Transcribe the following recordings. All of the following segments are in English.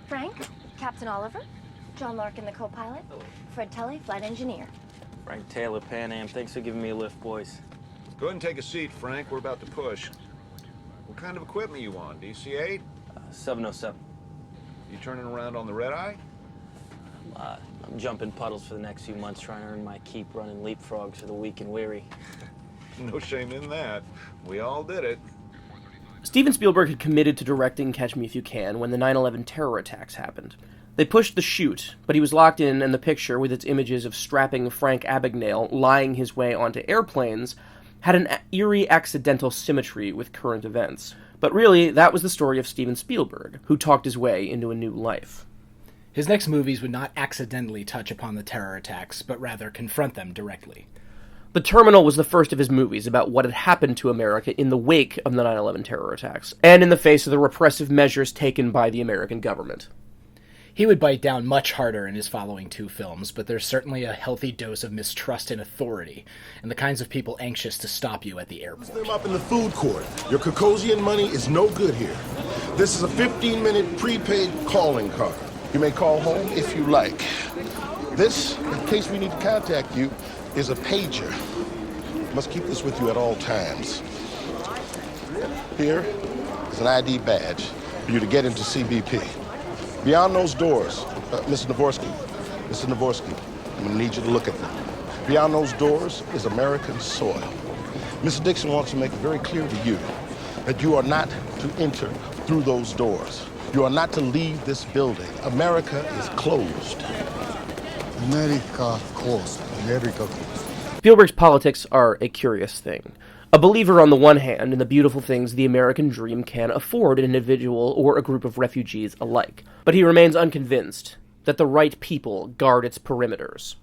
Frank, Captain Oliver, John Larkin, the co-pilot, Fred Tully, flight engineer. Frank Taylor, Pan Am. Thanks for giving me a lift, boys. Go ahead and take a seat, Frank. We're about to push. What kind of equipment you on? DC-8? 707. You turning around on the red-eye? I'm jumping puddles for the next few months, trying to earn my keep running leapfrogs for the weak and weary. No shame in that. We all did it. Steven Spielberg had committed to directing Catch Me If You Can when the 9/11 terror attacks happened. They pushed the shoot, but he was locked in, and the picture, with its images of strapping Frank Abagnale lying his way onto airplanes, had an eerie accidental symmetry with current events. But really, that was the story of Steven Spielberg, who talked his way into a new life. His next movies would not accidentally touch upon the terror attacks, but rather confront them directly. The Terminal was the first of his movies about what had happened to America in the wake of the 9/11 terror attacks, and in the face of the repressive measures taken by the American government. He would bite down much harder in his following two films, but there's certainly a healthy dose of mistrust in authority, and the kinds of people anxious to stop you at the airport. Them up in the food court. Your Caucasian money is no good here. This is a 15-minute prepaid calling card. You may call home if you like. This, in case we need to contact you, is a pager. You must keep this with you at all times. Here is an ID badge for you to get into CBP. Beyond those doors, Mr. Navorsky, I'm gonna need you to look at them. Beyond those doors is American soil. Mr. Dixon wants to make it very clear to you that you are not to enter through those doors. You are not to leave this building. America is closed. America closed. America closed. Spielberg's politics are a curious thing. A believer on the one hand in the beautiful things the American dream can afford an individual or a group of refugees alike, but he remains unconvinced that the right people guard its perimeters.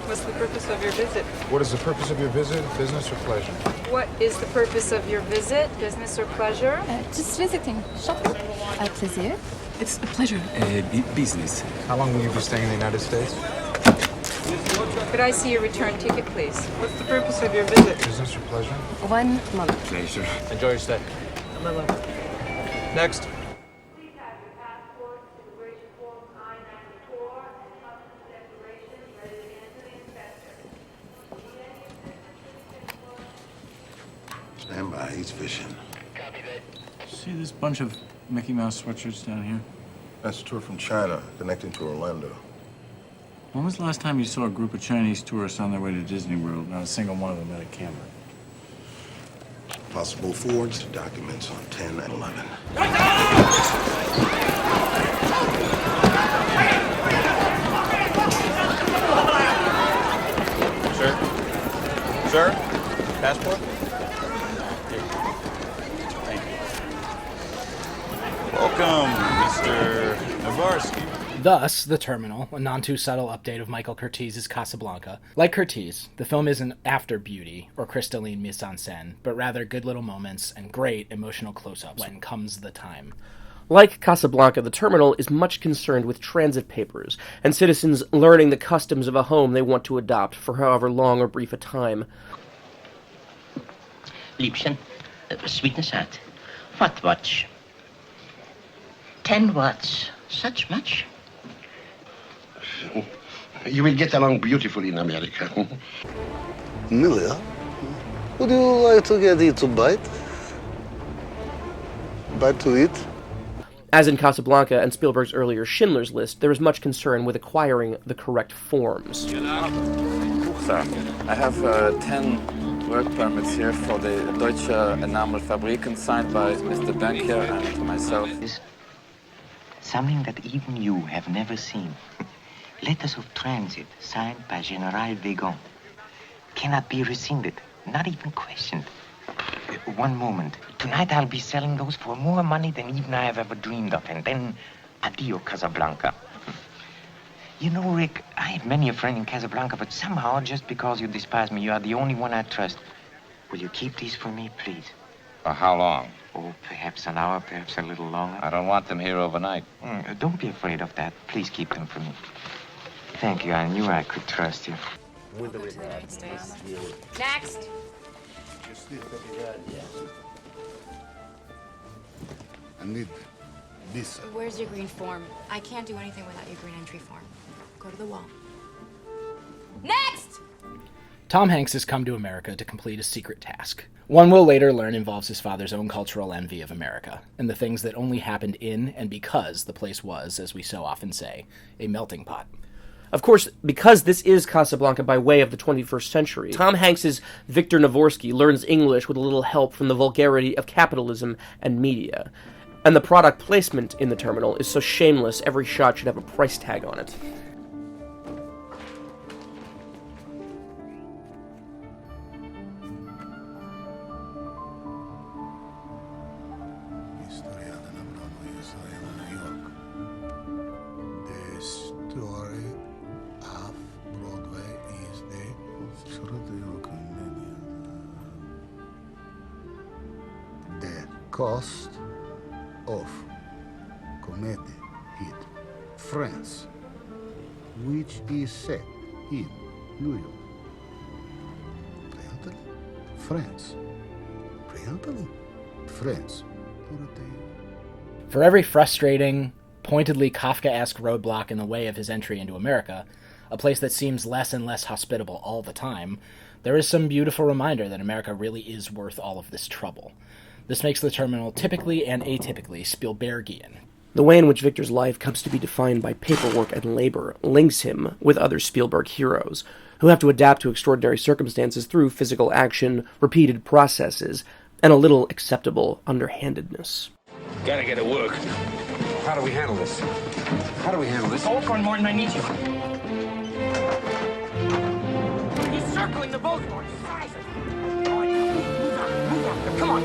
What's the purpose of your visit? What is the purpose of your visit? Business or pleasure? What is the purpose of your visit? Business or pleasure? Just visiting. Shopping. A plaisir. It's a pleasure. Business. How long will you be staying in the United States? Could I see your return ticket, please? What's the purpose of your visit? Business or pleasure? 1 month. Pleasure. Enjoy your stay. Next. Stand by, he's fishing. See this bunch of Mickey Mouse sweatshirts down here? That's a tour from China, connecting to Orlando. When was the last time you saw a group of Chinese tourists on their way to Disney World? Not a single one of them had a camera. Possible forged documents on 10 and 11. Sir? Sir? Passport? Thank you. Welcome, Mr. Navorsky. Thus, The Terminal, a non-too-subtle update of Michael Curtiz's Casablanca. Like Curtiz, the film isn't after beauty or crystalline mise-en-scène, but rather good little moments and great emotional close-ups when comes the time. Like Casablanca, The Terminal is much concerned with transit papers and citizens learning the customs of a home they want to adopt for however long or brief a time. Liebchen, sweetness hat. What watch? 10 watts. Such much? You will get along beautifully in America. Milia, would you like to get it to bite? Bite to eat? As in Casablanca and Spielberg's earlier Schindler's List, there is much concern with acquiring the correct forms. Sir, I have 10 work permits here for the Deutsche Enamelfabriken signed by Mr. Benker and myself. Something that even you have never seen. Letters of transit signed by General Wegon cannot be rescinded, not even questioned. One moment. Tonight I'll be selling those for more money than even I have ever dreamed of, and then adio Casablanca. You know, Rick, I have many a friend in Casablanca, but somehow, just because you despise me, you are the only one I trust. Will you keep these for me, please? For how long? Oh, perhaps an hour, perhaps a little longer. I don't want them here overnight. Don't be afraid of that. Please keep them for me. Thank you. I knew I could trust you. We'll go to the United States. Next! I need this. Where's your green form? I can't do anything without your green entry form. Go to the wall. Next! Tom Hanks has come to America to complete a secret task. One we'll later learn involves his father's own cultural envy of America, and the things that only happened in and because the place was, as we so often say, a melting pot. Of course, because this is Casablanca by way of the 21st century, Tom Hanks's Victor Navorsky learns English with a little help from the vulgarity of capitalism and media. And the product placement in the terminal is so shameless every shot should have a price tag on it. Cost of comedy hit France, which is set in New York. France. France. For every frustrating, pointedly Kafkaesque roadblock in the way of his entry into America, a place that seems less and less hospitable all the time, there is some beautiful reminder that America really is worth all of this trouble. This makes the terminal typically and atypically Spielbergian. The way in which Victor's life comes to be defined by paperwork and labor links him with other Spielberg heroes, who have to adapt to extraordinary circumstances through physical action, repeated processes, and a little acceptable underhandedness. Gotta get to work. How do we handle this? Hold on, Martin, I need you. He's circling the boat, Martin. Size it. All right, move on. Come on.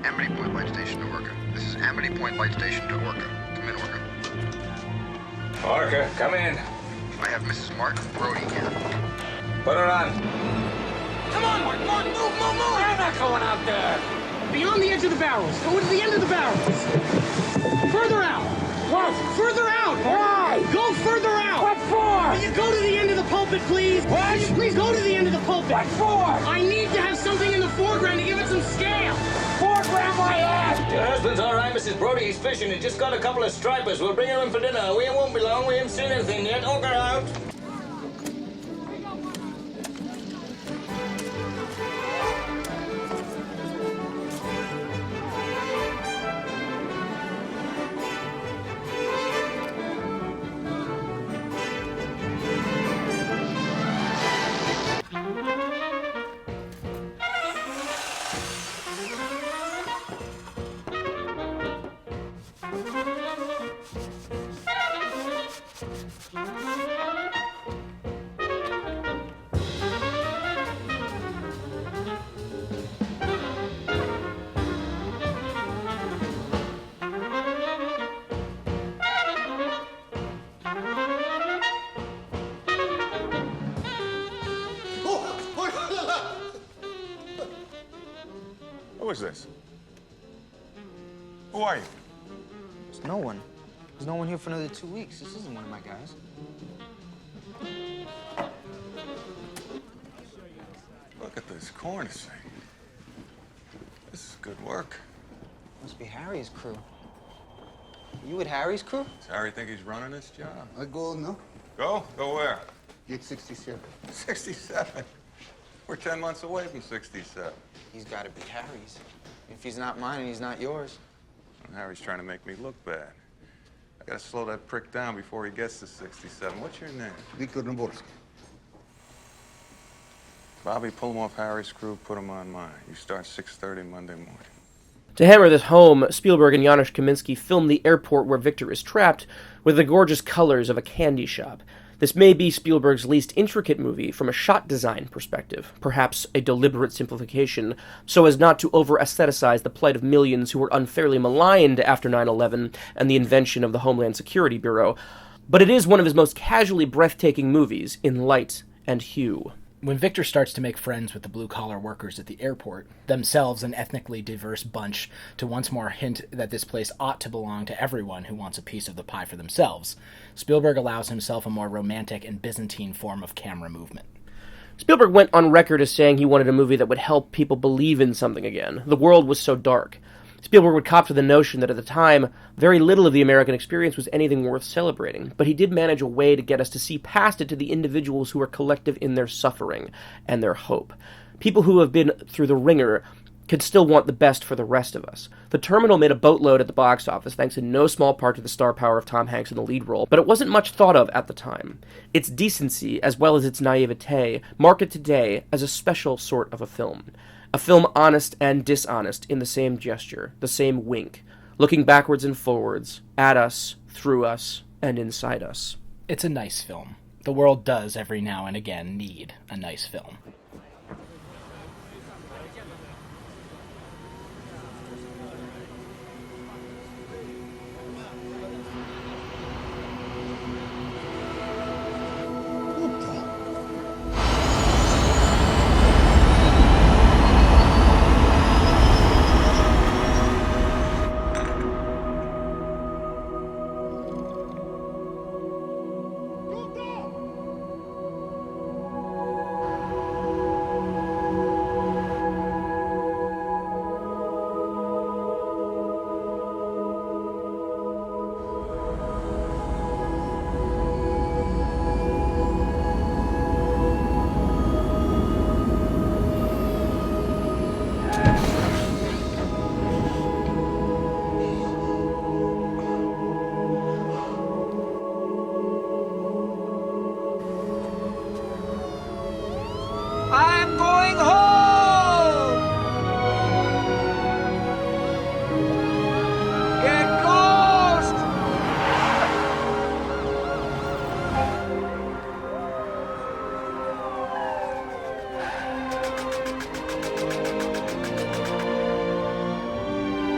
Amity Point Light Station to Orca. This is Amity Point Light Station to Orca. Come in, Orca. Orca, come in. I have Mrs. Mark Brody here. Put her on. Come on, Martin, move! I'm not going out there. Beyond the edge of the barrels. Go to the end of the barrels. Further out. What? Further out. Why? Go further out. What for? Will you go to the end of the pulpit, please? What? Will you please go to the end of the pulpit? What for? I need to have something in the foreground to give it some scale. Foreground my ass! Your husband's all right, Mrs. Brody. He's fishing. He just got a couple of stripers. We'll bring him in for dinner. We won't be long. We haven't seen anything yet. Orca out. Who is this? Who are you? There's no one. There's no one here for another 2 weeks. This isn't one of my guys. Look at this cornice. This is good work. Must be Harry's crew. You with Harry's crew? Does Harry think he's running this job? I go now. Go? Go where? Get 67. 67. We're 10 months away from 67. He's got to be Harry's. If he's not mine and he's not yours. And Harry's trying to make me look bad. I gotta slow that prick down before he gets to 67. What's your name? Victor Navorsky. Bobby, pull him off Harry's crew, put him on mine. You start 6:30 Monday morning. To hammer this home, Spielberg and Janusz Kaminski film the airport where Victor is trapped with the gorgeous colors of a candy shop. This may be Spielberg's least intricate movie from a shot design perspective, perhaps a deliberate simplification, so as not to over-aestheticize the plight of millions who were unfairly maligned after 9/11 and the invention of the Homeland Security Bureau, but it is one of his most casually breathtaking movies in light and hue. When Victor starts to make friends with the blue-collar workers at the airport, themselves an ethnically diverse bunch, to once more hint that this place ought to belong to everyone who wants a piece of the pie for themselves, Spielberg allows himself a more romantic and Byzantine form of camera movement. Spielberg went on record as saying he wanted a movie that would help people believe in something again. The world was so dark. Spielberg would cop to the notion that at the time, very little of the American experience was anything worth celebrating, but he did manage a way to get us to see past it to the individuals who are collective in their suffering and their hope. People who have been through the ringer could still want the best for the rest of us. The Terminal made a boatload at the box office, thanks in no small part to the star power of Tom Hanks in the lead role, but it wasn't much thought of at the time. Its decency, as well as its naivete, mark it today as a special sort of a film. A film honest and dishonest in the same gesture, the same wink, looking backwards and forwards, at us, through us, and inside us. It's a nice film. The world does, every now and again, need a nice film. I'm going home! Get lost!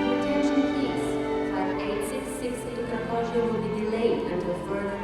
Attention please. Flight 866 to Cambodia will be delayed until further